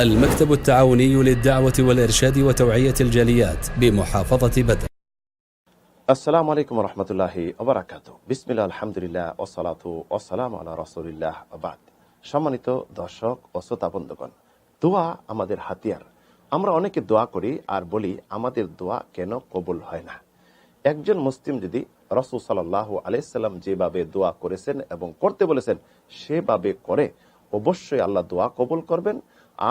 المكتب التعاوني للدعوة والإرشاد وتوعية الجاليات بمحافظة بدر. আসসালামু আলাইকুম ওয়া রাহমাতুল্লাহি ওয়া বারাকাতুহু। বিসমিল্লাহ, আলহামদুলিল্লাহ, ওয়াসসালাতু ওয়াসসালামু আলা রাসূলিল্লাহ ওয়া বাদ। সম্মানিত দর্শক ও শ্রোতা বন্ধুগণ, দোয়া আমাদের হাতিয়ার। আমরা অনেকে দোয়া করি আর বলি আমাদের দোয়া কেন কবুল হয় না। একজন মুসলিম যদি রাসূল সাল্লাল্লাহু আলাইহি সাল্লাম যেভাবে দোয়া করেছেন এবং করতে বলেছেন সেভাবে করে, অবশ্যই আল্লাহ দোয়া কবুল করবেন।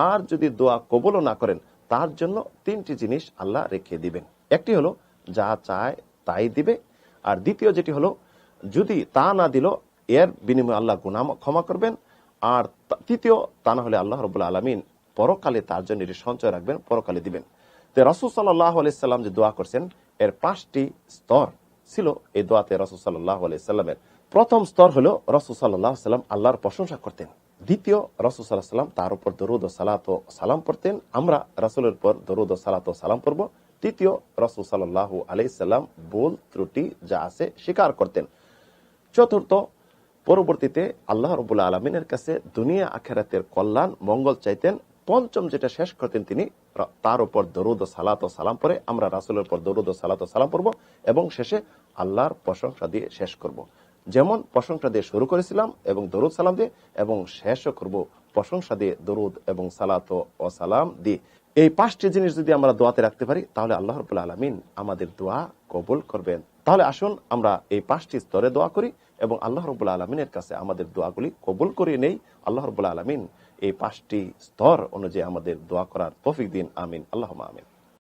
আর যদি দোয়া কবুলও না করেন, তার জন্য তিনটি জিনিস আল্লাহ রেখে দিবেন। একটি হলো যা চায় তাই দিবে, আর দ্বিতীয় যেটি হলো যদি তা না দিল এর বিনিময়ে আল্লাহ গুনাহ ক্ষমা করবেন, আর তৃতীয় তা না হলে আল্লাহ রাব্বুল আলামিন পরকালে তার জন্য এটি সঞ্চয় রাখবেন, পরকালে দিবেন। তো রাসূল সাল্লাল্লাহু আলাইহি সাল্লাম যে দোয়া করছেন এর 5টি স্তর ছিল। এই দোয়াতে রাসূল সাল্লাল্লাহু আলাইহি সাল্লামের প্রথম স্তর হলো রাসূল সাল্লাল্লাহু আলাইহি সাল্লাম আল্লাহর প্রশংসা করতেন। দ্বিতীয়, রাসূল সাল্লাল্লাহু আলাইহি সাল্লাম তার উপর দরুদ ও সালাত ও সালাম পড়তেন, আমরা রাসূলের উপর দরুদ ও সালাত ও সালাম পড়ব। তৃতীয়, রাসূল সাল্লাল্লাহু আলাইহি সাল্লাম ভুল ত্রুটি যা আছে স্বীকার করতেন। চতুর্থ, পরবর্তীতে আল্লাহ রাব্বুল আলামিনের কাছে দুনিয়া আখিরাতের কল্যাণ মঙ্গল চাইতেন। পঞ্চম, যেটা শেষ করতেন তিনি তার উপর দরুদ ও সালাত ও সালাম পড়ে, আমরা রাসূলের উপর দরুদ ও সালাত ও সালাম পড়ব এবং শেষে আল্লাহর প্রশংসা দিয়ে শেষ করব। যেমন প্রশংসা দিয়ে শুরু করেছিলাম এবং দরুদ সালাম দিয়ে, এবং শেষও করব প্রশংসা দিয়ে দরুদ এবং সালাত ও সালাম দিয়ে। এই 5টি জিনিস যদি আমরা দোয়াতে রাখতে পারি তাহলে আল্লাহ রাব্বুল আলামিন আমাদের দোয়া কবুল করবেন। তাহলে আসুন আমরা এই 5টি স্তরে দোয়া করি এবং আল্লাহ রাব্বুল আলামিনের কাছে আমাদের দোয়াগুলি কবুল করে নেই। আল্লাহ রাব্বুল আলামিন এই 5টি স্তর অনুযায়ী আমাদের দোয়া করার তৌফিক দিন। আমিন, আল্লাহুম্মা আমিন।